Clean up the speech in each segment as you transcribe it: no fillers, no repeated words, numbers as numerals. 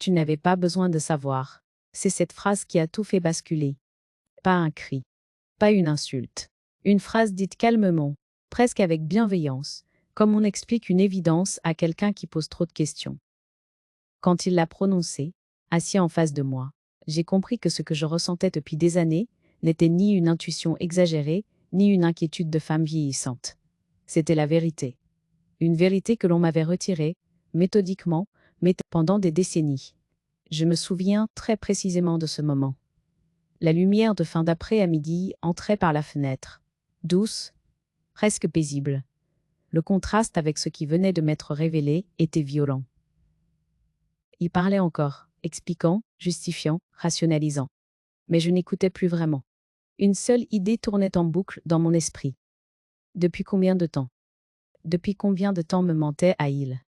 Tu n'avais pas besoin de savoir. C'est cette phrase qui a tout fait basculer. Pas un cri, pas une insulte. Une phrase dite calmement, presque avec bienveillance, comme on explique une évidence à quelqu'un qui pose trop de questions. Quand il l'a prononcée, assis en face de moi, j'ai compris que ce que je ressentais depuis des années n'était ni une intuition exagérée, ni une inquiétude de femme vieillissante. C'était la vérité. Une vérité que l'on m'avait retirée, méthodiquement, mais pendant des décennies. Je me souviens très précisément de ce moment. La lumière de fin d'après-midi entrait par la fenêtre, douce, presque paisible. Le contraste avec ce qui venait de m'être révélé était violent. Il parlait encore, expliquant, justifiant, rationalisant. Mais je n'écoutais plus vraiment. Une seule idée tournait en boucle dans mon esprit. Depuis combien de temps? Depuis combien de temps me mentait Aïl?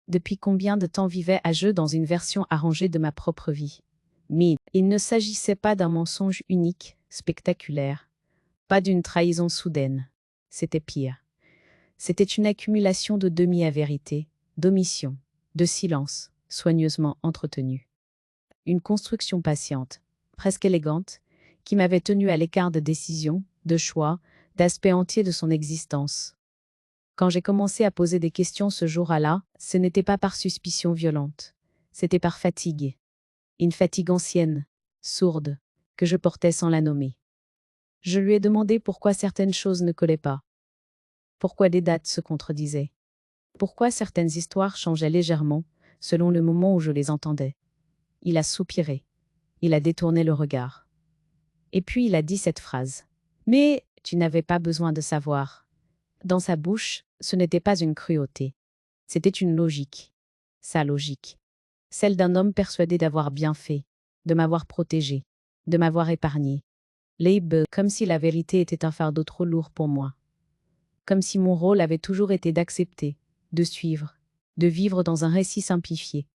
Depuis combien de temps vivais à jeu dans une version arrangée de ma propre vie? Mais il ne s'agissait pas d'un mensonge unique, spectaculaire. Pas d'une trahison soudaine. C'était pire. C'était une accumulation de demi-vérités, d'omissions, de silences, soigneusement entretenus. Une construction patiente, presque élégante, qui m'avait tenu à l'écart de décisions, de choix, d'aspects entiers de son existence. Quand j'ai commencé à poser des questions ce jour-là, ce n'était pas par suspicion violente, c'était par fatigue. Une fatigue ancienne, sourde, que je portais sans la nommer. Je lui ai demandé pourquoi certaines choses ne collaient pas. Pourquoi des dates se contredisaient. Pourquoi certaines histoires changeaient légèrement, selon le moment où je les entendais. Il a soupiré. Il a détourné le regard. Et puis il a dit cette phrase. « Mais tu n'avais pas besoin de savoir. » Dans sa bouche, ce n'était pas une cruauté. C'était une logique. Sa logique. Celle d'un homme persuadé d'avoir bien fait, de m'avoir protégé, de m'avoir épargné. Comme si la vérité était un fardeau trop lourd pour moi. Comme si mon rôle avait toujours été d'accepter, de suivre, de vivre dans un récit simplifié.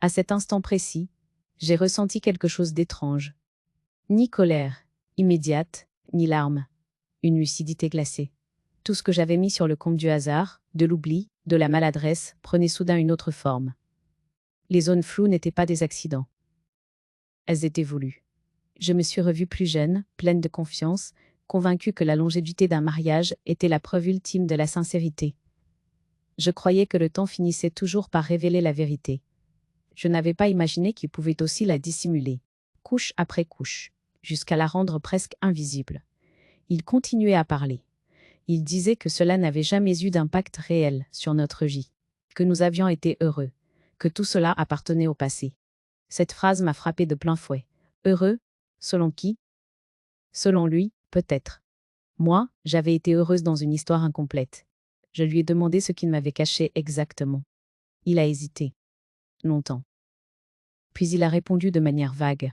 À cet instant précis, j'ai ressenti quelque chose d'étrange. Ni colère, immédiate, ni larmes. Une lucidité glacée. Tout ce que j'avais mis sur le compte du hasard, de l'oubli, de la maladresse, prenait soudain une autre forme. Les zones floues n'étaient pas des accidents. Elles étaient voulues. Je me suis revue plus jeune, pleine de confiance, convaincue que la longévité d'un mariage était la preuve ultime de la sincérité. Je croyais que le temps finissait toujours par révéler la vérité. Je n'avais pas imaginé qu'il pouvait aussi la dissimuler, couche après couche, jusqu'à la rendre presque invisible. Il continuait à parler. Il disait que cela n'avait jamais eu d'impact réel sur notre vie, que nous avions été heureux, que tout cela appartenait au passé. Cette phrase m'a frappé de plein fouet. Heureux? Selon qui? Selon lui, peut-être. Moi, j'avais été heureuse dans une histoire incomplète. Je lui ai demandé ce qu'il m'avait caché exactement. Il a hésité. Longtemps. Puis il a répondu de manière vague.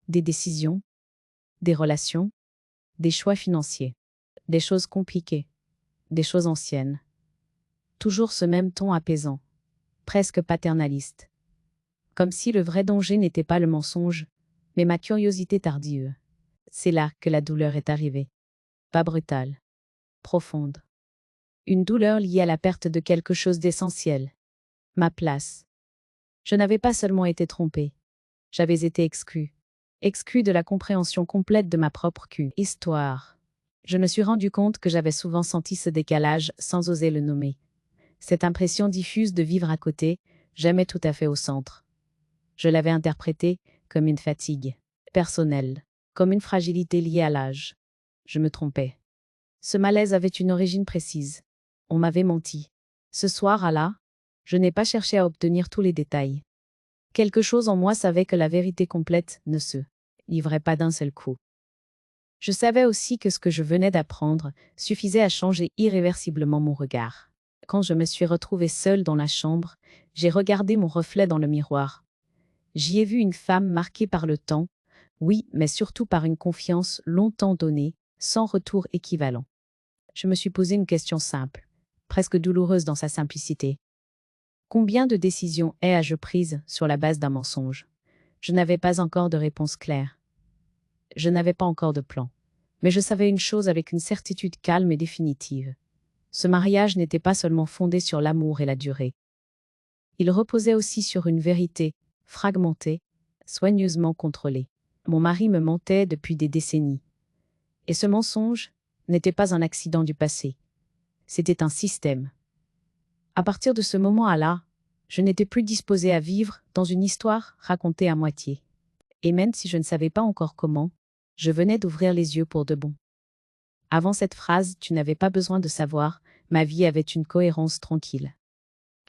Des décisions, des relations, des choix financiers, des choses compliquées, des choses anciennes. Toujours ce même ton apaisant, presque paternaliste. Comme si le vrai danger n'était pas le mensonge, mais ma curiosité tardive. C'est là que la douleur est arrivée. Pas brutale, profonde. Une douleur liée à la perte de quelque chose d'essentiel. Ma place. Je n'avais pas seulement été trompée. J'avais été exclue. Exclue de la compréhension complète de ma propre histoire. Je me suis rendu compte que j'avais souvent senti ce décalage sans oser le nommer. Cette impression diffuse de vivre à côté, jamais tout à fait au centre. Je l'avais interprétée comme une fatigue personnelle, comme une fragilité liée à l'âge. Je me trompais. Ce malaise avait une origine précise. On m'avait menti. Ce soir-là, je n'ai pas cherché à obtenir tous les détails. Quelque chose en moi savait que la vérité complète ne se livrait pas d'un seul coup. Je savais aussi que ce que je venais d'apprendre suffisait à changer irréversiblement mon regard. Quand je me suis retrouvée seule dans la chambre, j'ai regardé mon reflet dans le miroir. J'y ai vu une femme marquée par le temps, oui, mais surtout par une confiance longtemps donnée, sans retour équivalent. Je me suis posé une question simple, presque douloureuse dans sa simplicité. Combien de décisions ai-je prises sur la base d'un mensonge? Je n'avais pas encore de réponse claire. Je n'avais pas encore de plan. Mais je savais une chose avec une certitude calme et définitive. Ce mariage n'était pas seulement fondé sur l'amour et la durée. Il reposait aussi sur une vérité, fragmentée, soigneusement contrôlée. Mon mari me mentait depuis des décennies. Et ce mensonge n'était pas un accident du passé. C'était un système. À partir de ce moment-là, je n'étais plus disposée à vivre dans une histoire racontée à moitié. Et même si je ne savais pas encore comment, je venais d'ouvrir les yeux pour de bon. Avant cette phrase, tu n'avais pas besoin de savoir, ma vie avait une cohérence tranquille.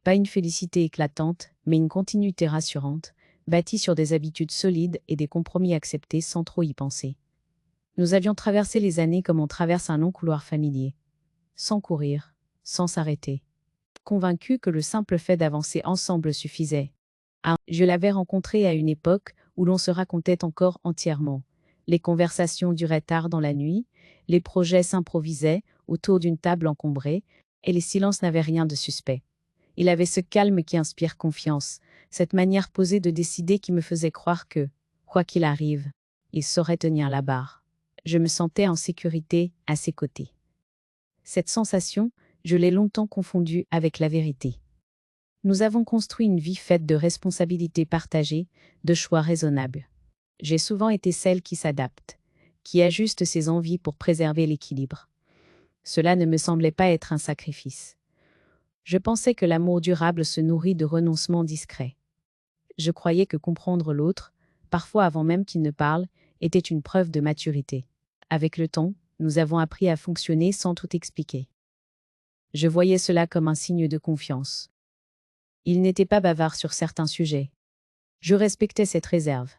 Pas une félicité éclatante, mais une continuité rassurante, bâtie sur des habitudes solides et des compromis acceptés sans trop y penser. Nous avions traversé les années comme on traverse un long couloir familier, sans courir, sans s'arrêter, convaincus que le simple fait d'avancer ensemble suffisait. Je l'avais rencontré à une époque où l'on se racontait encore entièrement. Les conversations duraient tard dans la nuit, les projets s'improvisaient autour d'une table encombrée, et les silences n'avaient rien de suspect. Il avait ce calme qui inspire confiance, cette manière posée de décider qui me faisait croire que, quoi qu'il arrive, il saurait tenir la barre. Je me sentais en sécurité à ses côtés. Cette sensation, je l'ai longtemps confondue avec la vérité. Nous avons construit une vie faite de responsabilités partagées, de choix raisonnables. J'ai souvent été celle qui s'adapte, qui ajuste ses envies pour préserver l'équilibre. Cela ne me semblait pas être un sacrifice. Je pensais que l'amour durable se nourrit de renoncements discrets. Je croyais que comprendre l'autre, parfois avant même qu'il ne parle, était une preuve de maturité. Avec le temps, nous avons appris à fonctionner sans tout expliquer. Je voyais cela comme un signe de confiance. Il n'était pas bavard sur certains sujets. Je respectais cette réserve.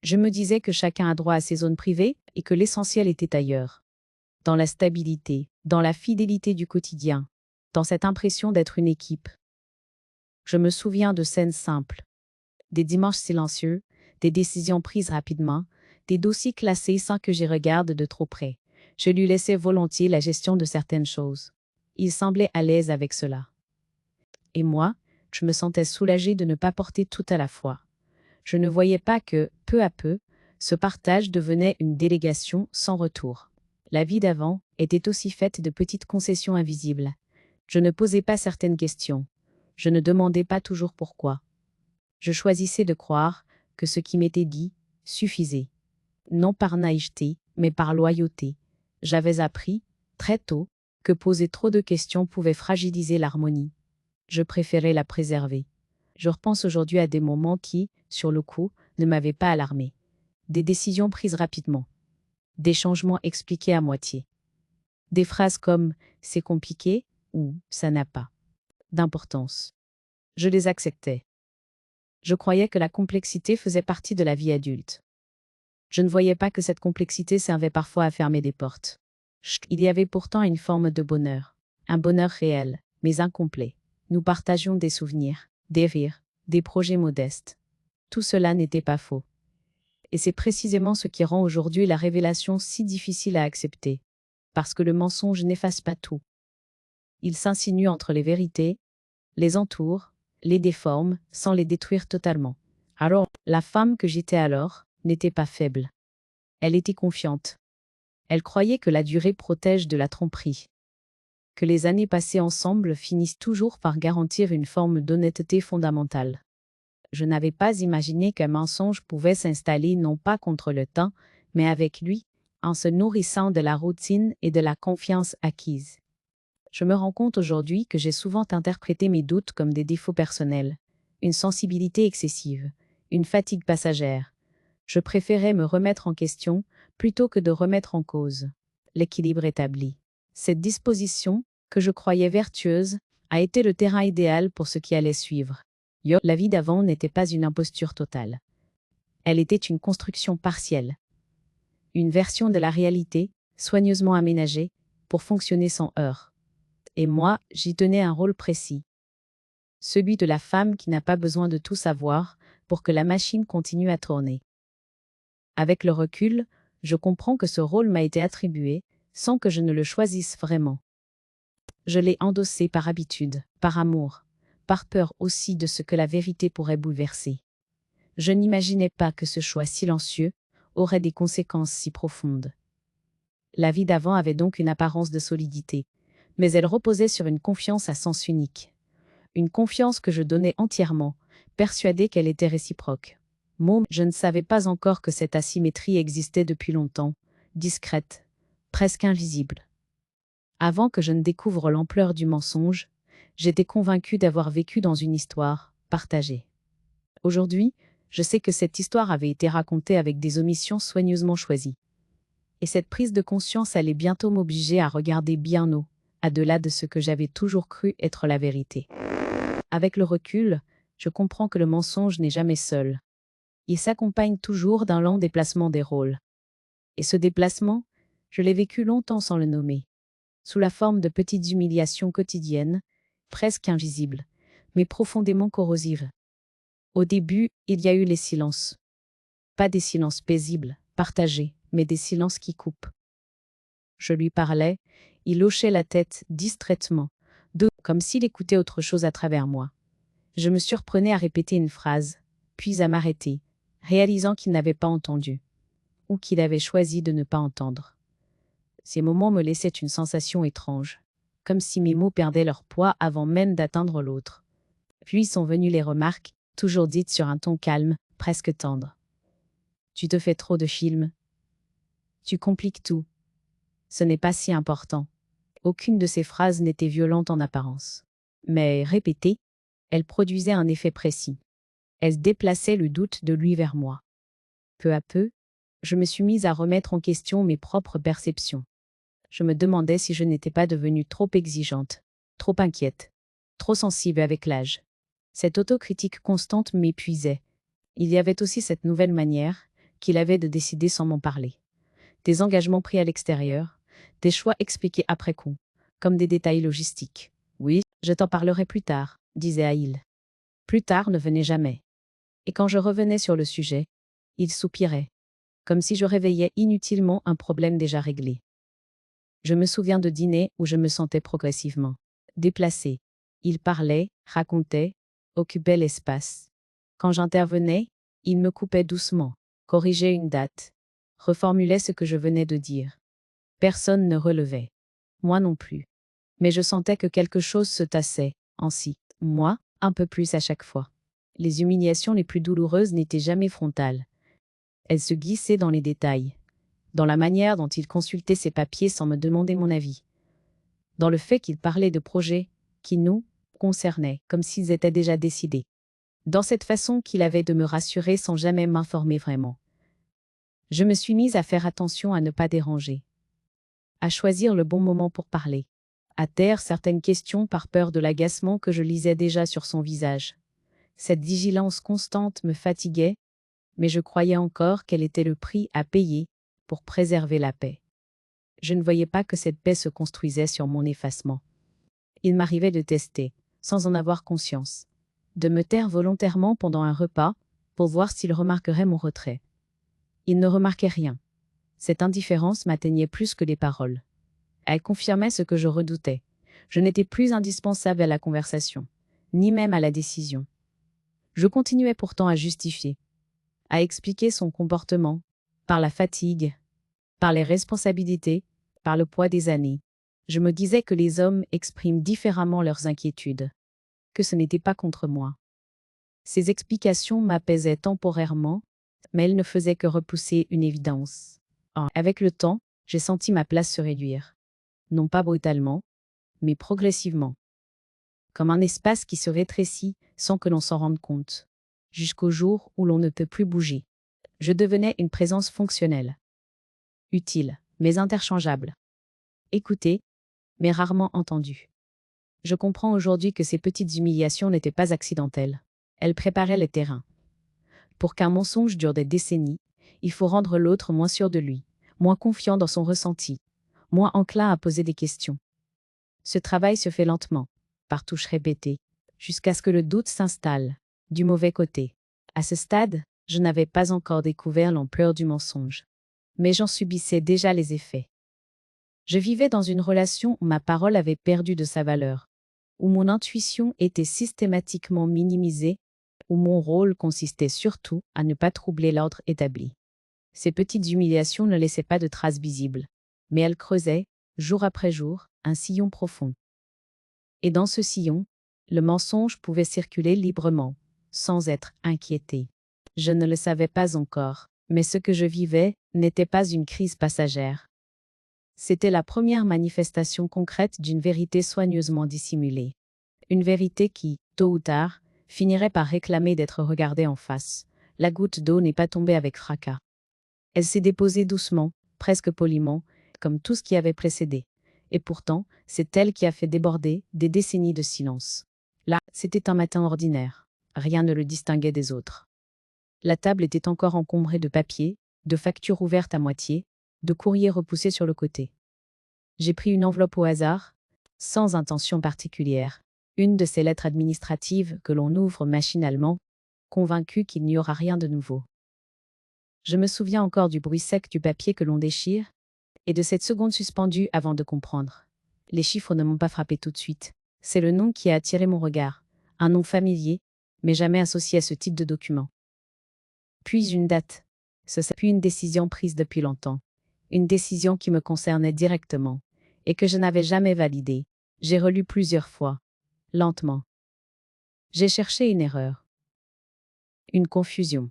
Je me disais que chacun a droit à ses zones privées et que l'essentiel était ailleurs. Dans la stabilité, dans la fidélité du quotidien, dans cette impression d'être une équipe. Je me souviens de scènes simples. Des dimanches silencieux, des décisions prises rapidement, des dossiers classés sans que j'y regarde de trop près. Je lui laissais volontiers la gestion de certaines choses. Il semblait à l'aise avec cela. Et moi, je me sentais soulagée de ne pas porter tout à la fois. Je ne voyais pas que, peu à peu, ce partage devenait une délégation sans retour. La vie d'avant était aussi faite de petites concessions invisibles. Je ne posais pas certaines questions. Je ne demandais pas toujours pourquoi. Je choisissais de croire que ce qui m'était dit suffisait. Non par naïveté, mais par loyauté. J'avais appris, très tôt, que poser trop de questions pouvait fragiliser l'harmonie. Je préférais la préserver. Je repense aujourd'hui à des moments qui, sur le coup, ne m'avaient pas alarmé. Des décisions prises rapidement. Des changements expliqués à moitié. Des phrases comme « c'est compliqué » ou « ça n'a pas d'importance ». Je les acceptais. Je croyais que la complexité faisait partie de la vie adulte. Je ne voyais pas que cette complexité servait parfois à fermer des portes. Il y avait pourtant une forme de bonheur. Un bonheur réel, mais incomplet. Nous partagions des souvenirs, des rires, des projets modestes. Tout cela n'était pas faux. Et c'est précisément ce qui rend aujourd'hui la révélation si difficile à accepter. Parce que le mensonge n'efface pas tout. Il s'insinue entre les vérités, les entoure, les déforme, sans les détruire totalement. Alors, la femme que j'étais alors n'était pas faible. Elle était confiante. Elle croyait que la durée protège de la tromperie. Que les années passées ensemble finissent toujours par garantir une forme d'honnêteté fondamentale. Je n'avais pas imaginé qu'un mensonge pouvait s'installer non pas contre le temps, mais avec lui, en se nourrissant de la routine et de la confiance acquise. Je me rends compte aujourd'hui que j'ai souvent interprété mes doutes comme des défauts personnels, une sensibilité excessive, une fatigue passagère. Je préférais me remettre en question plutôt que de remettre en cause l'équilibre établi. Cette disposition, que je croyais vertueuse, a été le terrain idéal pour ce qui allait suivre. La vie d'avant n'était pas une imposture totale. Elle était une construction partielle. Une version de la réalité, soigneusement aménagée, pour fonctionner sans heurts. Et moi, j'y tenais un rôle précis. Celui de la femme qui n'a pas besoin de tout savoir pour que la machine continue à tourner. Avec le recul, je comprends que ce rôle m'a été attribué, sans que je ne le choisisse vraiment. Je l'ai endossé par habitude, par amour, par peur aussi de ce que la vérité pourrait bouleverser. Je n'imaginais pas que ce choix silencieux aurait des conséquences si profondes. La vie d'avant avait donc une apparence de solidité, mais elle reposait sur une confiance à sens unique. Une confiance que je donnais entièrement, persuadée qu'elle était réciproque. Je ne savais pas encore que cette asymétrie existait depuis longtemps, discrète, presque invisible. Avant que je ne découvre l'ampleur du mensonge, j'étais convaincue d'avoir vécu dans une histoire partagée. Aujourd'hui, je sais que cette histoire avait été racontée avec des omissions soigneusement choisies. Et cette prise de conscience allait bientôt m'obliger à regarder bien au-delà de ce que j'avais toujours cru être la vérité. Avec le recul, je comprends que le mensonge n'est jamais seul. Il s'accompagne toujours d'un lent déplacement des rôles. Et ce déplacement, je l'ai vécu longtemps sans le nommer, sous la forme de petites humiliations quotidiennes, presque invisibles, mais profondément corrosives. Au début, il y a eu les silences. Pas des silences paisibles, partagés, mais des silences qui coupent. Je lui parlais, il hochait la tête distraitement, comme s'il écoutait autre chose à travers moi. Je me surprenais à répéter une phrase, puis à m'arrêter, réalisant qu'il n'avait pas entendu, ou qu'il avait choisi de ne pas entendre. Ces moments me laissaient une sensation étrange, comme si mes mots perdaient leur poids avant même d'atteindre l'autre. Puis sont venues les remarques, toujours dites sur un ton calme, presque tendre. Tu te fais trop de films. Tu compliques tout. Ce n'est pas si important. Aucune de ces phrases n'était violente en apparence. Mais répétée, elle produisait un effet précis. Elle déplaçait le doute de lui vers moi. Peu à peu, je me suis mise à remettre en question mes propres perceptions. Je me demandais si je n'étais pas devenue trop exigeante, trop inquiète, trop sensible avec l'âge. Cette autocritique constante m'épuisait. Il y avait aussi cette nouvelle manière qu'il avait de décider sans m'en parler. Des engagements pris à l'extérieur, des choix expliqués après coup, comme des détails logistiques. Oui, je t'en parlerai plus tard, disait Aïl. Plus tard ne venait jamais. Et quand je revenais sur le sujet, il soupirait, comme si je réveillais inutilement un problème déjà réglé. Je me souviens de dîners où je me sentais progressivement déplacée. Il parlait, racontait, occupait l'espace. Quand j'intervenais, il me coupait doucement, corrigeait une date, reformulait ce que je venais de dire. Personne ne relevait. Moi non plus. Mais je sentais que quelque chose se tassait, ainsi. Moi, un peu plus à chaque fois. Les humiliations les plus douloureuses n'étaient jamais frontales. Elles se glissaient dans les détails, dans la manière dont il consultait ses papiers sans me demander mon avis, dans le fait qu'il parlait de projets qui nous concernaient, comme s'ils étaient déjà décidés, dans cette façon qu'il avait de me rassurer sans jamais m'informer vraiment. Je me suis mise à faire attention à ne pas déranger, à choisir le bon moment pour parler, à taire certaines questions par peur de l'agacement que je lisais déjà sur son visage. Cette vigilance constante me fatiguait, mais je croyais encore qu'elle était le prix à payer pour préserver la paix. Je ne voyais pas que cette paix se construisait sur mon effacement. Il m'arrivait de tester, sans en avoir conscience, de me taire volontairement pendant un repas pour voir s'il remarquerait mon retrait. Il ne remarquait rien. Cette indifférence m'atteignait plus que les paroles. Elle confirmait ce que je redoutais. Je n'étais plus indispensable à la conversation, ni même à la décision. Je continuais pourtant à justifier, à expliquer son comportement, par la fatigue, par les responsabilités, par le poids des années. Je me disais que les hommes expriment différemment leurs inquiétudes, que ce n'était pas contre moi. Ces explications m'apaisaient temporairement, mais elles ne faisaient que repousser une évidence. Avec le temps, j'ai senti ma place se réduire. Non pas brutalement, mais progressivement. Comme un espace qui se rétrécit sans que l'on s'en rende compte, jusqu'au jour où l'on ne peut plus bouger. Je devenais une présence fonctionnelle. Utile, mais interchangeable. Écoutée, mais rarement entendue. Je comprends aujourd'hui que ces petites humiliations n'étaient pas accidentelles. Elles préparaient le terrain. Pour qu'un mensonge dure des décennies, il faut rendre l'autre moins sûr de lui, moins confiant dans son ressenti, moins enclin à poser des questions. Ce travail se fait lentement, par touches répétées, jusqu'à ce que le doute s'installe, du mauvais côté. À ce stade, je n'avais pas encore découvert l'ampleur du mensonge. Mais j'en subissais déjà les effets. Je vivais dans une relation où ma parole avait perdu de sa valeur, où mon intuition était systématiquement minimisée, où mon rôle consistait surtout à ne pas troubler l'ordre établi. Ces petites humiliations ne laissaient pas de traces visibles, mais elles creusaient, jour après jour, un sillon profond. Et dans ce sillon, le mensonge pouvait circuler librement, sans être inquiétée. Je ne le savais pas encore, mais ce que je vivais n'était pas une crise passagère. C'était la première manifestation concrète d'une vérité soigneusement dissimulée. Une vérité qui, tôt ou tard, finirait par réclamer d'être regardée en face. La goutte d'eau n'est pas tombée avec fracas. Elle s'est déposée doucement, presque poliment, comme tout ce qui avait précédé. Et pourtant, c'est elle qui a fait déborder des décennies de silence. Là, c'était un matin ordinaire. Rien ne le distinguait des autres. La table était encore encombrée de papiers, de factures ouvertes à moitié, de courriers repoussés sur le côté. J'ai pris une enveloppe au hasard, sans intention particulière, une de ces lettres administratives que l'on ouvre machinalement, convaincu qu'il n'y aura rien de nouveau. Je me souviens encore du bruit sec du papier que l'on déchire, et de cette seconde suspendue avant de comprendre. Les chiffres ne m'ont pas frappé tout de suite. C'est le nom qui a attiré mon regard, un nom familier, mais jamais associé à ce type de document. Puis une date. Puis une décision prise depuis longtemps. Une décision qui me concernait directement, et que je n'avais jamais validée. J'ai relu plusieurs fois, lentement. J'ai cherché une erreur. Une confusion.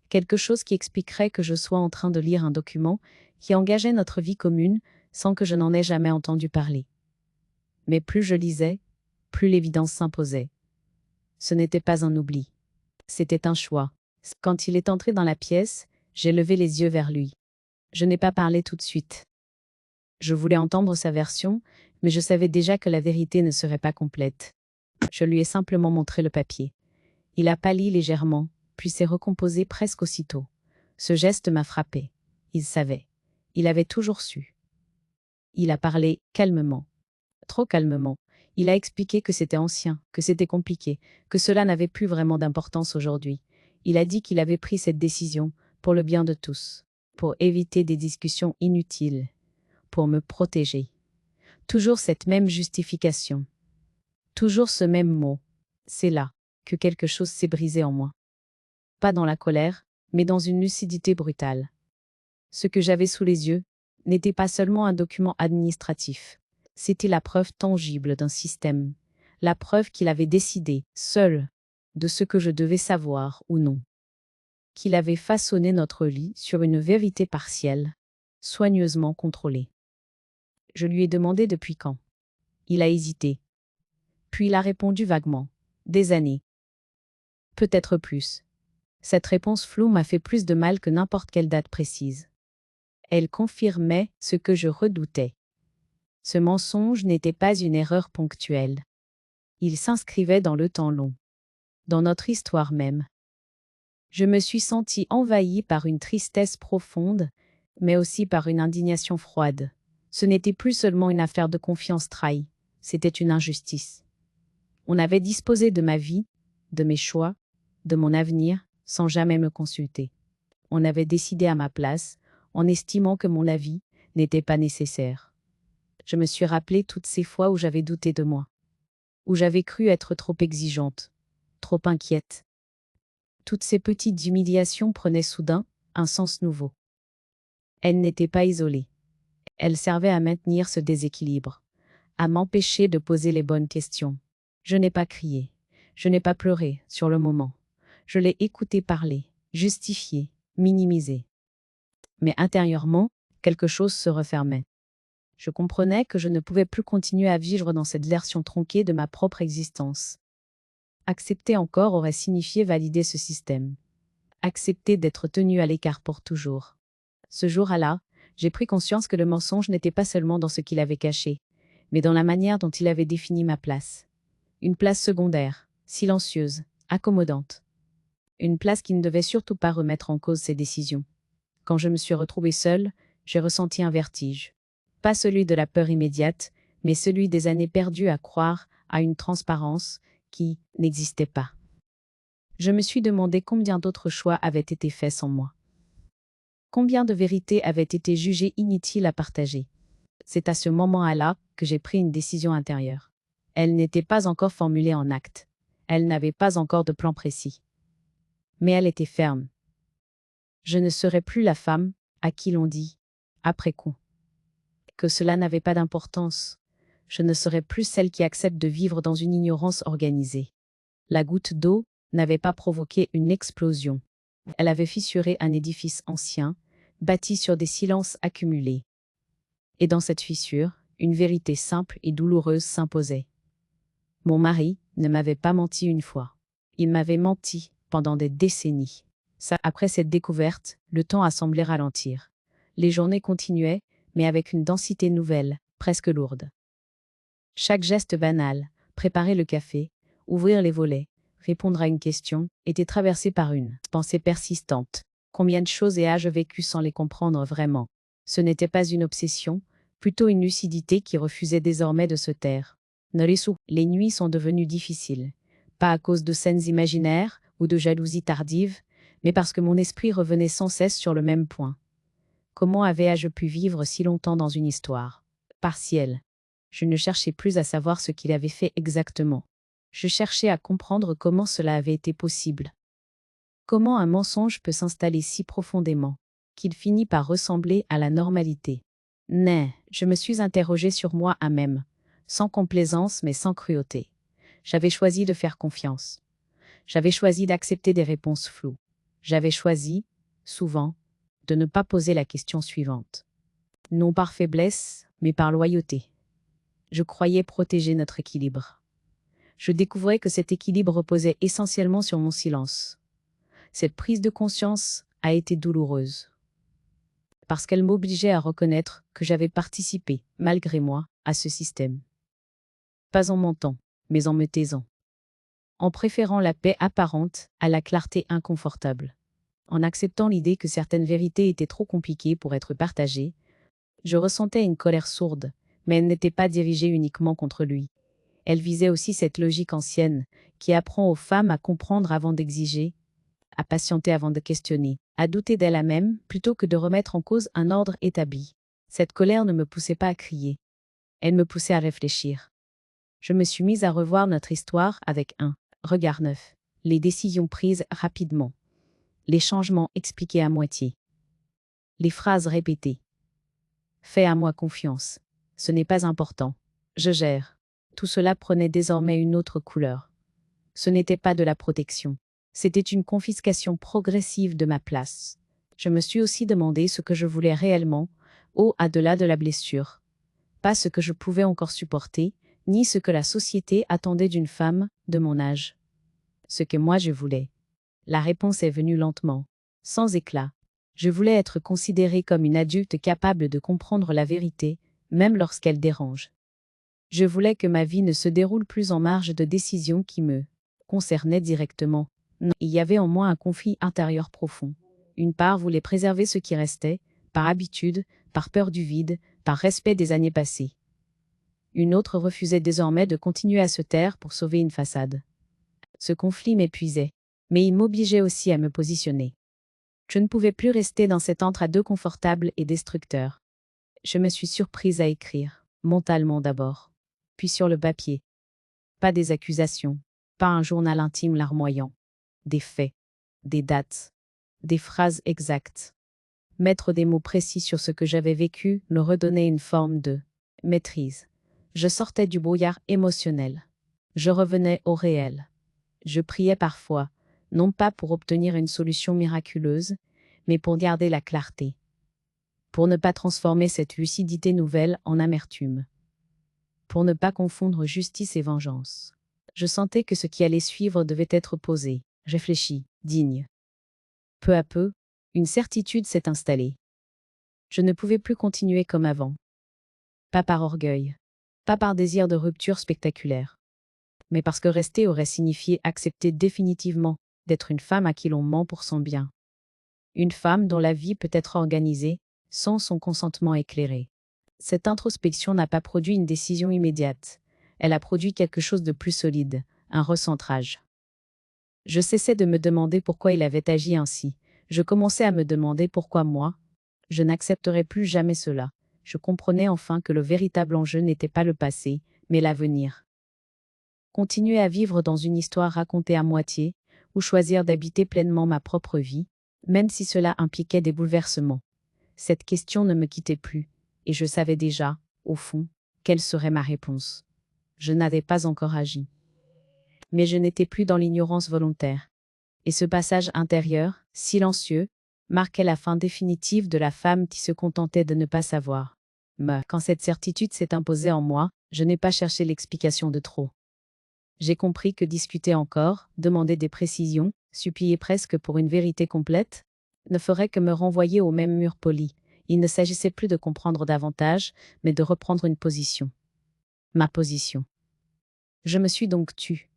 Quelque chose qui expliquerait que je sois en train de lire un document qui engageait notre vie commune sans que je n'en ai jamais entendu parler. Mais plus je lisais, plus l'évidence s'imposait. Ce n'était pas un oubli. C'était un choix. Quand il est entré dans la pièce, j'ai levé les yeux vers lui. Je n'ai pas parlé tout de suite. Je voulais entendre sa version, mais je savais déjà que la vérité ne serait pas complète. Je lui ai simplement montré le papier. Il a pâli légèrement, puis s'est recomposé presque aussitôt. Ce geste m'a frappé. Il savait. Il avait toujours su. Il a parlé calmement. Trop calmement. Il a expliqué que c'était ancien, que c'était compliqué, que cela n'avait plus vraiment d'importance aujourd'hui. Il a dit qu'il avait pris cette décision pour le bien de tous, pour éviter des discussions inutiles, pour me protéger. Toujours cette même justification. Toujours ce même mot. C'est là que quelque chose s'est brisé en moi. Pas dans la colère, mais dans une lucidité brutale. Ce que j'avais sous les yeux n'était pas seulement un document administratif. C'était la preuve tangible d'un système. La preuve qu'il avait décidé, seul, de ce que je devais savoir ou non. Qu'il avait façonné notre lit sur une vérité partielle, soigneusement contrôlée. Je lui ai demandé depuis quand. Il a hésité. Puis il a répondu vaguement. Des années. Peut-être plus. Cette réponse floue m'a fait plus de mal que n'importe quelle date précise. Elle confirmait ce que je redoutais. Ce mensonge n'était pas une erreur ponctuelle. Il s'inscrivait dans le temps long. Dans notre histoire même. Je me suis sentie envahie par une tristesse profonde, mais aussi par une indignation froide. Ce n'était plus seulement une affaire de confiance trahie, c'était une injustice. On avait disposé de ma vie, de mes choix, de mon avenir, sans jamais me consulter. On avait décidé à ma place, en estimant que mon avis n'était pas nécessaire. Je me suis rappelé toutes ces fois où j'avais douté de moi, où j'avais cru être trop exigeante, trop inquiète. Toutes ces petites humiliations prenaient soudain un sens nouveau. Elles n'étaient pas isolées. Elles servaient à maintenir ce déséquilibre, à m'empêcher de poser les bonnes questions. Je n'ai pas crié, je n'ai pas pleuré sur le moment. Je l'ai écouté parler, justifier, minimiser. Mais intérieurement, quelque chose se refermait. Je comprenais que je ne pouvais plus continuer à vivre dans cette version tronquée de ma propre existence. Accepter encore aurait signifié valider ce système. Accepter d'être tenu à l'écart pour toujours. Ce jour-là, j'ai pris conscience que le mensonge n'était pas seulement dans ce qu'il avait caché, mais dans la manière dont il avait défini ma place. Une place secondaire, silencieuse, accommodante. Une place qui ne devait surtout pas remettre en cause ses décisions. Quand je me suis retrouvée seule, j'ai ressenti un vertige. Pas celui de la peur immédiate, mais celui des années perdues à croire à une transparence qui n'existait pas. Je me suis demandé combien d'autres choix avaient été faits sans moi. Combien de vérités avaient été jugées inutiles à partager. C'est à ce moment-là que j'ai pris une décision intérieure. Elle n'était pas encore formulée en actes. Elle n'avait pas encore de plan précis. Mais elle était ferme. Je ne serais plus la femme à qui l'on dit, après coup, que cela n'avait pas d'importance. Je ne serais plus celle qui accepte de vivre dans une ignorance organisée. La goutte d'eau n'avait pas provoqué une explosion. Elle avait fissuré un édifice ancien, bâti sur des silences accumulés. Et dans cette fissure, une vérité simple et douloureuse s'imposait. Mon mari ne m'avait pas menti une fois. Il m'avait menti pendant des décennies. Après cette découverte, le temps a semblé ralentir. Les journées continuaient, mais avec une densité nouvelle, presque lourde. Chaque geste banal, préparer le café, ouvrir les volets, répondre à une question, était traversé par une pensée persistante. Combien de choses ai-je vécues sans les comprendre vraiment? Ce n'était pas une obsession, plutôt une lucidité qui refusait désormais de se taire. Les nuits sont devenues difficiles, pas à cause de scènes imaginaires ou de jalousie tardive, mais parce que mon esprit revenait sans cesse sur le même point. Comment avais-je pu vivre si longtemps dans une histoire partielle? Je ne cherchais plus à savoir ce qu'il avait fait exactement. Je cherchais à comprendre comment cela avait été possible. Comment un mensonge peut s'installer si profondément qu'il finit par ressembler à la normalité. Je me suis interrogée sur moi-même, sans complaisance mais sans cruauté. J'avais choisi de faire confiance. J'avais choisi d'accepter des réponses floues. J'avais choisi, souvent, de ne pas poser la question suivante. Non par faiblesse, mais par loyauté. Je croyais protéger notre équilibre. Je découvrais que cet équilibre reposait essentiellement sur mon silence. Cette prise de conscience a été douloureuse. Parce qu'elle m'obligeait à reconnaître que j'avais participé, malgré moi, à ce système. Pas en mentant, mais en me taisant. En préférant la paix apparente à la clarté inconfortable. En acceptant l'idée que certaines vérités étaient trop compliquées pour être partagées, je ressentais une colère sourde, mais elle n'était pas dirigée uniquement contre lui. Elle visait aussi cette logique ancienne, qui apprend aux femmes à comprendre avant d'exiger, à patienter avant de questionner, à douter d'elle-même plutôt que de remettre en cause un ordre établi. Cette colère ne me poussait pas à crier. Elle me poussait à réfléchir. Je me suis mise à revoir notre histoire avec un regard neuf, les décisions prises rapidement, les changements expliqués à moitié, les phrases répétées. Fais à moi confiance. Ce n'est pas important. Je gère. Tout cela prenait désormais une autre couleur. Ce n'était pas de la protection. C'était une confiscation progressive de ma place. Je me suis aussi demandé ce que je voulais réellement, au-delà de la blessure. Pas ce que je pouvais encore supporter, ni ce que la société attendait d'une femme de mon âge. Ce que moi je voulais. La réponse est venue lentement, sans éclat. Je voulais être considérée comme une adulte capable de comprendre la vérité, même lorsqu'elle dérange. Je voulais que ma vie ne se déroule plus en marge de décisions qui me concernaient directement. Non, il y avait en moi un conflit intérieur profond. Une part voulait préserver ce qui restait, par habitude, par peur du vide, par respect des années passées. Une autre refusait désormais de continuer à se taire pour sauver une façade. Ce conflit m'épuisait, mais il m'obligeait aussi à me positionner. Je ne pouvais plus rester dans cet entre-à-deux confortable et destructeur. Je me suis surprise à écrire, mentalement d'abord, puis sur le papier. Pas des accusations, pas un journal intime larmoyant. Des faits, des dates, des phrases exactes. Mettre des mots précis sur ce que j'avais vécu me redonnait une forme de maîtrise. Je sortais du brouillard émotionnel. Je revenais au réel. Je priais parfois, non pas pour obtenir une solution miraculeuse, mais pour garder la clarté. Pour ne pas transformer cette lucidité nouvelle en amertume. Pour ne pas confondre justice et vengeance. Je sentais que ce qui allait suivre devait être posé, réfléchi, digne. Peu à peu, une certitude s'est installée. Je ne pouvais plus continuer comme avant. Pas par orgueil, pas par désir de rupture spectaculaire, mais parce que rester aurait signifié accepter définitivement d'être une femme à qui l'on ment pour son bien. Une femme dont la vie peut être organisée sans son consentement éclairé. Cette introspection n'a pas produit une décision immédiate. Elle a produit quelque chose de plus solide, un recentrage. Je cessais de me demander pourquoi il avait agi ainsi. Je commençais à me demander pourquoi moi. Je n'accepterais plus jamais cela. Je comprenais enfin que le véritable enjeu n'était pas le passé, mais l'avenir. Continuer à vivre dans une histoire racontée à moitié, ou choisir d'habiter pleinement ma propre vie, même si cela impliquait des bouleversements. Cette question ne me quittait plus, et je savais déjà, au fond, quelle serait ma réponse. Je n'avais pas encore agi. Mais je n'étais plus dans l'ignorance volontaire. Et ce passage intérieur, silencieux, marquait la fin définitive de la femme qui se contentait de ne pas savoir. Mais quand cette certitude s'est imposée en moi, je n'ai pas cherché l'explication de trop. J'ai compris que discuter encore, demander des précisions, supplier presque pour une vérité complète, ne ferait que me renvoyer au même mur poli. Il ne s'agissait plus de comprendre davantage, mais de reprendre une position. Ma position. Je me suis donc tue.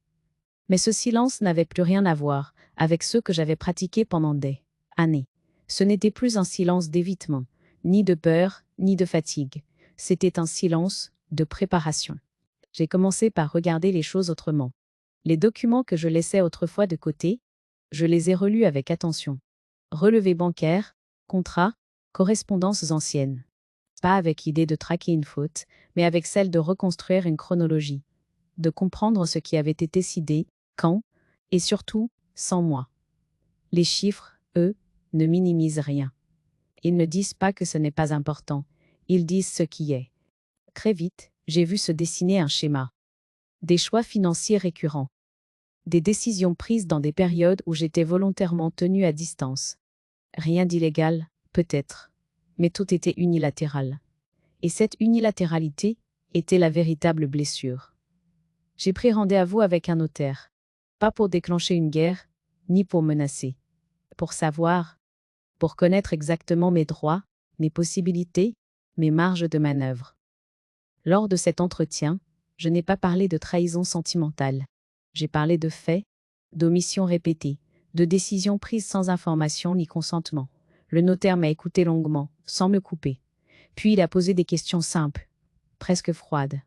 Mais ce silence n'avait plus rien à voir avec ceux que j'avais pratiqués pendant des années. Ce n'était plus un silence d'évitement, ni de peur, ni de fatigue. C'était un silence de préparation. J'ai commencé par regarder les choses autrement. Les documents que je laissais autrefois de côté, je les ai relus avec attention. Relevés bancaires, contrats, correspondances anciennes. Pas avec l'idée de traquer une faute, mais avec celle de reconstruire une chronologie. De comprendre ce qui avait été décidé, quand, et surtout, sans moi. Les chiffres, eux, ne minimisent rien. Ils ne disent pas que ce n'est pas important, ils disent ce qui est. Très vite, j'ai vu se dessiner un schéma. Des choix financiers récurrents. Des décisions prises dans des périodes où j'étais volontairement tenue à distance. Rien d'illégal, peut-être, mais tout était unilatéral. Et cette unilatéralité était la véritable blessure. J'ai pris rendez-vous avec un notaire. Pas pour déclencher une guerre, ni pour menacer. Pour savoir, pour connaître exactement mes droits, mes possibilités, mes marges de manœuvre. Lors de cet entretien, je n'ai pas parlé de trahison sentimentale. J'ai parlé de faits, d'omissions répétées, de décisions prises sans information ni consentement. Le notaire m'a écouté longuement, sans me couper. Puis il a posé des questions simples, presque froides.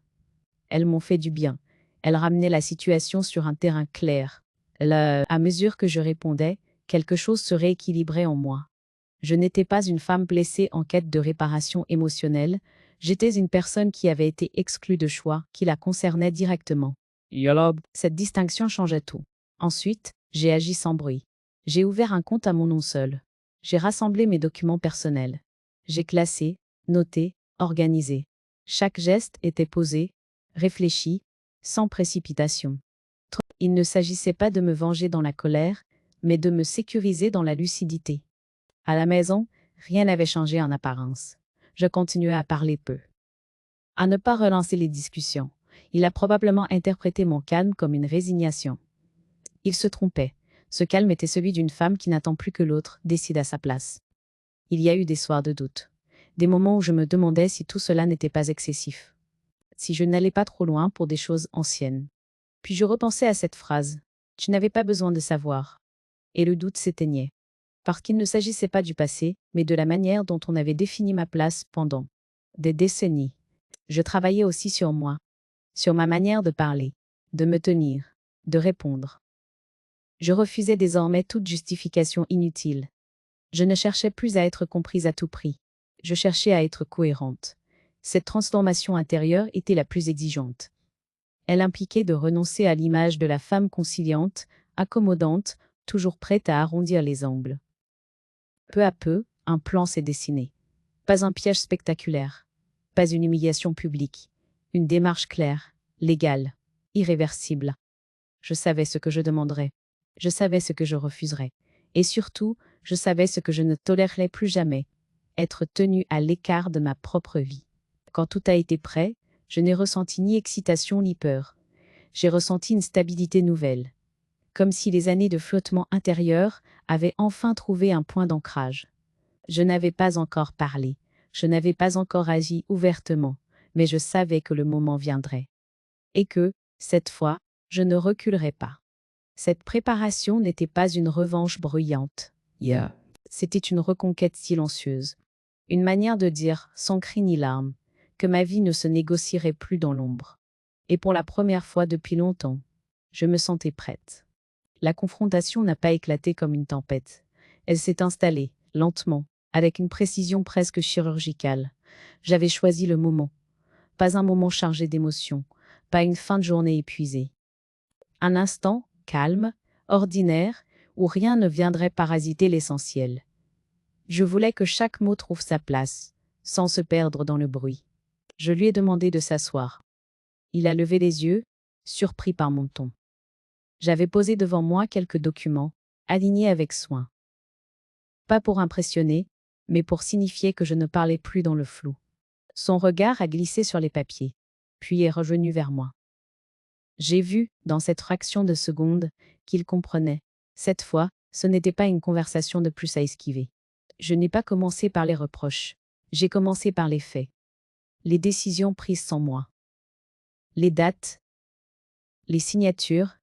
Elles m'ont fait du bien. Elles ramenaient la situation sur un terrain clair. À mesure que je répondais, quelque chose se rééquilibrait en moi. Je n'étais pas une femme blessée en quête de réparation émotionnelle, j'étais une personne qui avait été exclue de choix qui la concernait directement. Cette distinction changeait tout. Ensuite, j'ai agi sans bruit. J'ai ouvert un compte à mon nom seul. J'ai rassemblé mes documents personnels. J'ai classé, noté, organisé. Chaque geste était posé, réfléchi, sans précipitation. Il ne s'agissait pas de me venger dans la colère, mais de me sécuriser dans la lucidité. À la maison, rien n'avait changé en apparence. Je continuais à parler peu. À ne pas relancer les discussions. Il a probablement interprété mon calme comme une résignation. Il se trompait. Ce calme était celui d'une femme qui n'attend plus que l'autre décide à sa place. Il y a eu des soirs de doute. Des moments où je me demandais si tout cela n'était pas excessif. Si je n'allais pas trop loin pour des choses anciennes. Puis je repensais à cette phrase. Tu n'avais pas besoin de savoir. Et le doute s'éteignait. Parce qu'il ne s'agissait pas du passé, mais de la manière dont on avait défini ma place pendant des décennies. Je travaillais aussi sur moi, sur ma manière de parler, de me tenir, de répondre. Je refusais désormais toute justification inutile. Je ne cherchais plus à être comprise à tout prix. Je cherchais à être cohérente. Cette transformation intérieure était la plus exigeante. Elle impliquait de renoncer à l'image de la femme conciliante, accommodante, toujours prête à arrondir les angles. Peu à peu, un plan s'est dessiné. Pas un piège spectaculaire, pas une humiliation publique, une démarche claire, légale, irréversible. Je savais ce que je demanderais, je savais ce que je refuserais, et surtout, je savais ce que je ne tolérerais plus jamais, être tenue à l'écart de ma propre vie. Quand tout a été prêt, je n'ai ressenti ni excitation ni peur. J'ai ressenti une stabilité nouvelle, comme si les années de flottement intérieur avaient enfin trouvé un point d'ancrage. Je n'avais pas encore parlé, je n'avais pas encore agi ouvertement, mais je savais que le moment viendrait. Et que, cette fois, je ne reculerais pas. Cette préparation n'était pas une revanche bruyante. C'était une reconquête silencieuse. Une manière de dire, sans cri ni larmes, que ma vie ne se négocierait plus dans l'ombre. Et pour la première fois depuis longtemps, je me sentais prête. La confrontation n'a pas éclaté comme une tempête. Elle s'est installée, lentement, avec une précision presque chirurgicale. J'avais choisi le moment. Pas un moment chargé d'émotions, pas une fin de journée épuisée. Un instant, calme, ordinaire, où rien ne viendrait parasiter l'essentiel. Je voulais que chaque mot trouve sa place, sans se perdre dans le bruit. Je lui ai demandé de s'asseoir. Il a levé les yeux, surpris par mon ton. J'avais posé devant moi quelques documents, alignés avec soin. Pas pour impressionner, mais pour signifier que je ne parlais plus dans le flou. Son regard a glissé sur les papiers, puis est revenu vers moi. J'ai vu, dans cette fraction de seconde, qu'il comprenait. Cette fois, ce n'était pas une conversation de plus à esquiver. Je n'ai pas commencé par les reproches. J'ai commencé par les faits. Les décisions prises sans moi. Les dates, les signatures,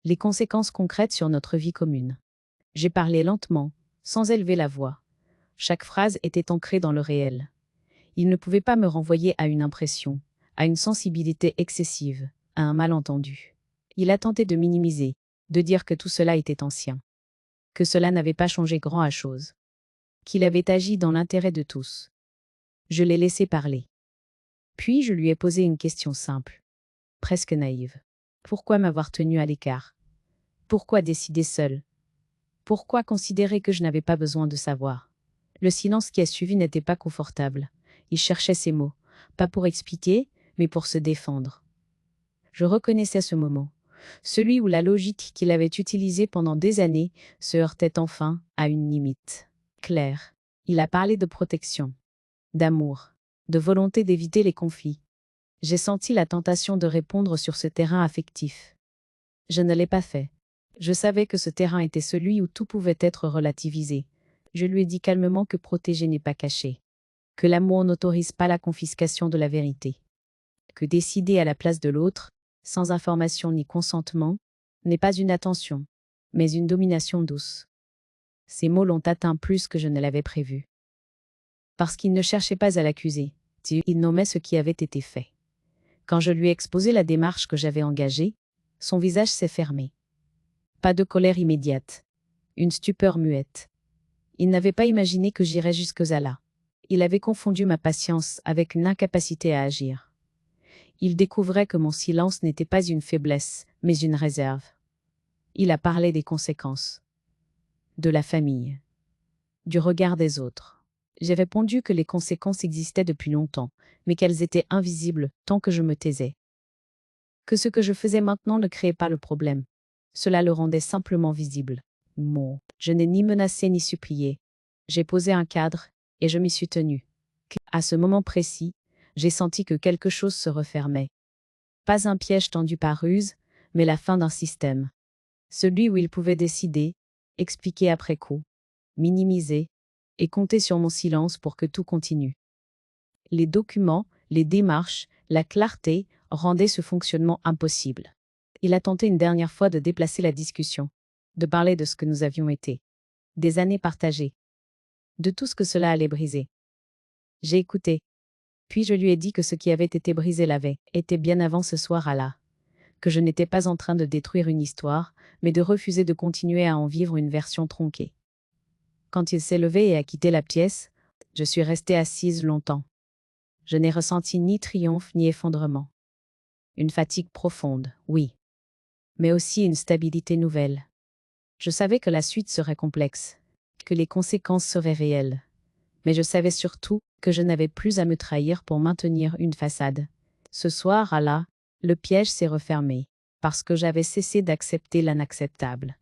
les conséquences concrètes sur notre vie commune. J'ai parlé lentement, sans élever la voix. Chaque phrase était ancrée dans le réel. Il ne pouvait pas me renvoyer à une impression, à une sensibilité excessive, à un malentendu. Il a tenté de minimiser, de dire que tout cela était ancien, que cela n'avait pas changé grand à chose, qu'il avait agi dans l'intérêt de tous. Je l'ai laissé parler. Puis je lui ai posé une question simple, presque naïve. Pourquoi m'avoir tenu à l'écart? Pourquoi décider seul? Pourquoi considérer que je n'avais pas besoin de savoir? Le silence qui a suivi n'était pas confortable. Il cherchait ses mots, pas pour expliquer, mais pour se défendre. Je reconnaissais ce moment, celui où la logique qu'il avait utilisée pendant des années se heurtait enfin à une limite. Claire. Il a parlé de protection, d'amour, de volonté d'éviter les conflits. J'ai senti la tentation de répondre sur ce terrain affectif. Je ne l'ai pas fait. Je savais que ce terrain était celui où tout pouvait être relativisé. Je lui ai dit calmement que protéger n'est pas cacher, que l'amour n'autorise pas la confiscation de la vérité, que décider à la place de l'autre, sans information ni consentement, n'est pas une attention, mais une domination douce. Ces mots l'ont atteint plus que je ne l'avais prévu. Parce qu'il ne cherchait pas à l'accuser, il nommait ce qui avait été fait. Quand je lui ai exposé la démarche que j'avais engagée, son visage s'est fermé. Pas de colère immédiate, une stupeur muette. Il n'avait pas imaginé que j'irais jusque-là là. Il avait confondu ma patience avec une incapacité à agir. Il découvrait que mon silence n'était pas une faiblesse, mais une réserve. Il a parlé des conséquences, de la famille, du regard des autres. J'ai répondu que les conséquences existaient depuis longtemps, mais qu'elles étaient invisibles tant que je me taisais. Que ce que je faisais maintenant ne créait pas le problème. Cela le rendait simplement visible. Je n'ai ni menacé ni supplié. J'ai posé un cadre, et je m'y suis tenu. À ce moment précis, j'ai senti que quelque chose se refermait. Pas un piège tendu par ruse, mais la fin d'un système. Celui où il pouvait décider, expliquer après coup, minimiser, et compter sur mon silence pour que tout continue. Les documents, les démarches, la clarté rendaient ce fonctionnement impossible. Il a tenté une dernière fois de déplacer la discussion, de parler de ce que nous avions été, des années partagées, de tout ce que cela allait briser. J'ai écouté. Puis je lui ai dit que ce qui avait été brisé l'avait été bien avant ce soir-là, que je n'étais pas en train de détruire une histoire, mais de refuser de continuer à en vivre une version tronquée. Quand il s'est levé et a quitté la pièce, je suis restée assise longtemps. Je n'ai ressenti ni triomphe ni effondrement. Une fatigue profonde, oui, mais aussi une stabilité nouvelle. Je savais que la suite serait complexe, que les conséquences seraient réelles. Mais je savais surtout que je n'avais plus à me trahir pour maintenir une façade. Ce soir-là, le piège s'est refermé, parce que j'avais cessé d'accepter l'inacceptable.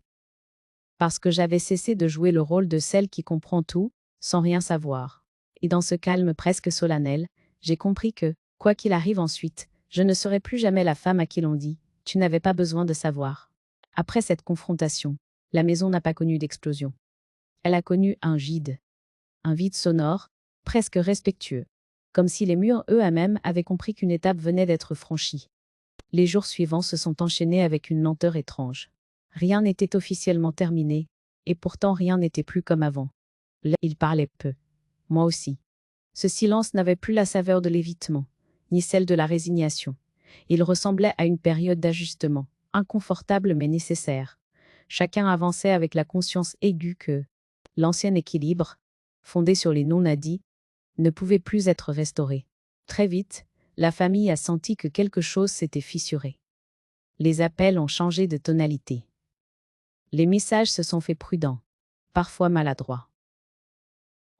Parce que j'avais cessé de jouer le rôle de celle qui comprend tout, sans rien savoir. Et dans ce calme presque solennel, j'ai compris que, quoi qu'il arrive ensuite, je ne serai plus jamais la femme à qui l'on dit « tu n'avais pas besoin de savoir ». Après cette confrontation, la maison n'a pas connu d'explosion. Elle a connu un vide sonore, presque respectueux, comme si les murs eux-mêmes avaient compris qu'une étape venait d'être franchie. Les jours suivants se sont enchaînés avec une lenteur étrange. Rien n'était officiellement terminé, et pourtant rien n'était plus comme avant. Là, il parlait peu. Moi aussi. Ce silence n'avait plus la saveur de l'évitement, ni celle de la résignation. Il ressemblait à une période d'ajustement, inconfortable mais nécessaire. Chacun avançait avec la conscience aiguë que l'ancien équilibre, fondé sur les non-dits, ne pouvait plus être restauré. Très vite, la famille a senti que quelque chose s'était fissuré. Les appels ont changé de tonalité. Les messages se sont faits prudents, parfois maladroits.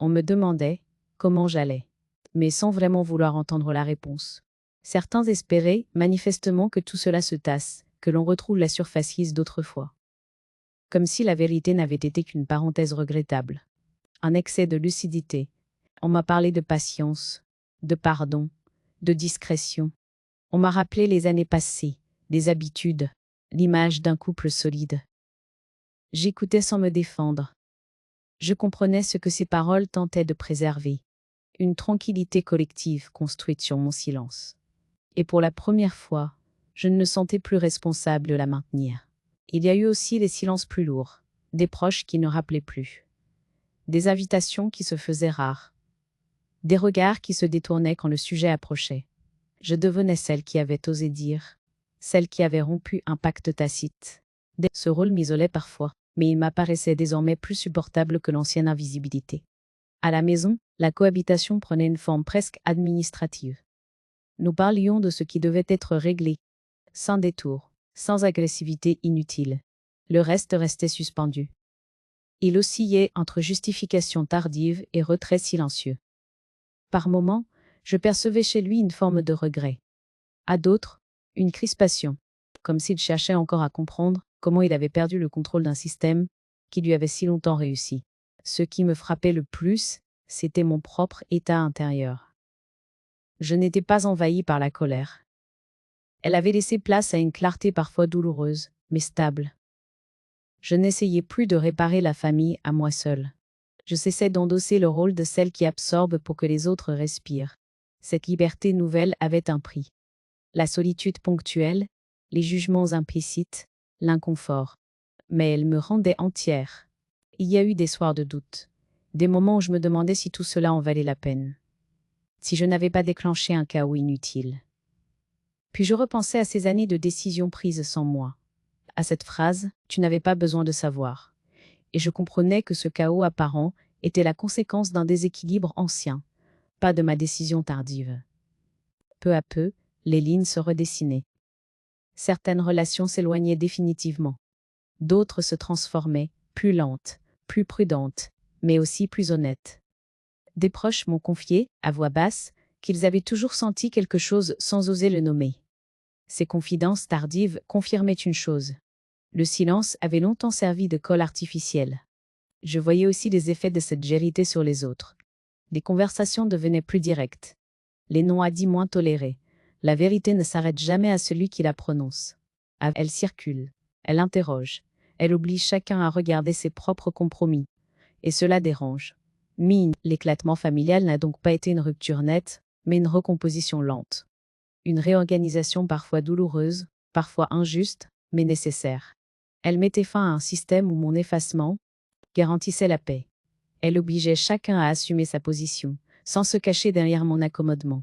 On me demandait comment j'allais, mais sans vraiment vouloir entendre la réponse. Certains espéraient manifestement que tout cela se tasse, que l'on retrouve la surface lisse d'autrefois. Comme si la vérité n'avait été qu'une parenthèse regrettable. Un excès de lucidité. On m'a parlé de patience, de pardon, de discrétion. On m'a rappelé les années passées, des habitudes, l'image d'un couple solide. J'écoutais sans me défendre. Je comprenais ce que ces paroles tentaient de préserver. Une tranquillité collective construite sur mon silence. Et pour la première fois, je ne me sentais plus responsable de la maintenir. Il y a eu aussi des silences plus lourds, des proches qui ne rappelaient plus, des invitations qui se faisaient rares, des regards qui se détournaient quand le sujet approchait. Je devenais celle qui avait osé dire, celle qui avait rompu un pacte tacite. Ce rôle m'isolait parfois, mais il m'apparaissait désormais plus supportable que l'ancienne invisibilité. À la maison, la cohabitation prenait une forme presque administrative. Nous parlions de ce qui devait être réglé, sans détour, sans agressivité inutile. Le reste restait suspendu. Il oscillait entre justification tardive et retrait silencieux. Par moments, je percevais chez lui une forme de regret. À d'autres, une crispation, comme s'il cherchait encore à comprendre comment il avait perdu le contrôle d'un système qui lui avait si longtemps réussi. Ce qui me frappait le plus, c'était mon propre état intérieur. Je n'étais pas envahie par la colère. Elle avait laissé place à une clarté parfois douloureuse, mais stable. Je n'essayais plus de réparer la famille à moi seule. Je cessais d'endosser le rôle de celle qui absorbe pour que les autres respirent. Cette liberté nouvelle avait un prix. La solitude ponctuelle, les jugements implicites, l'inconfort. Mais elle me rendait entière. Il y a eu des soirs de doute, des moments où je me demandais si tout cela en valait la peine. Si je n'avais pas déclenché un chaos inutile. Puis je repensais à ces années de décisions prises sans moi. À cette phrase, tu n'avais pas besoin de savoir. Et je comprenais que ce chaos apparent était la conséquence d'un déséquilibre ancien, pas de ma décision tardive. Peu à peu, les lignes se redessinaient. Certaines relations s'éloignaient définitivement. D'autres se transformaient, plus lentes, plus prudentes, mais aussi plus honnêtes. Des proches m'ont confié, à voix basse, qu'ils avaient toujours senti quelque chose sans oser le nommer. Ces confidences tardives confirmaient une chose. Le silence avait longtemps servi de colle artificielle. Je voyais aussi les effets de cette vérité sur les autres. Les conversations devenaient plus directes. Les non-dits moins tolérés. La vérité ne s'arrête jamais à celui qui la prononce. Elle circule, elle interroge, elle oblige chacun à regarder ses propres compromis. Et cela dérange. L'éclatement familial n'a donc pas été une rupture nette, mais une recomposition lente. Une réorganisation parfois douloureuse, parfois injuste, mais nécessaire. Elle mettait fin à un système où mon effacement garantissait la paix. Elle obligeait chacun à assumer sa position, sans se cacher derrière mon accommodement.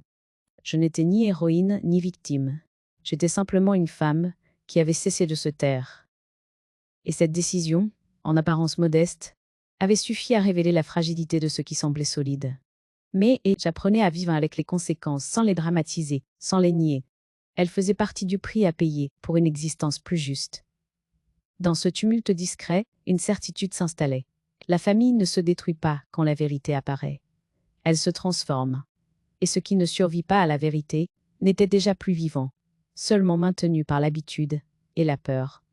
Je n'étais ni héroïne ni victime. J'étais simplement une femme qui avait cessé de se taire. Et cette décision, en apparence modeste, avait suffi à révéler la fragilité de ce qui semblait solide. Mais j'apprenais à vivre avec les conséquences sans les dramatiser, sans les nier. Elle faisait partie du prix à payer pour une existence plus juste. Dans ce tumulte discret, une certitude s'installait. La famille ne se détruit pas quand la vérité apparaît. Elle se transforme. Et ce qui ne survit pas à la vérité n'était déjà plus vivant, seulement maintenu par l'habitude et la peur.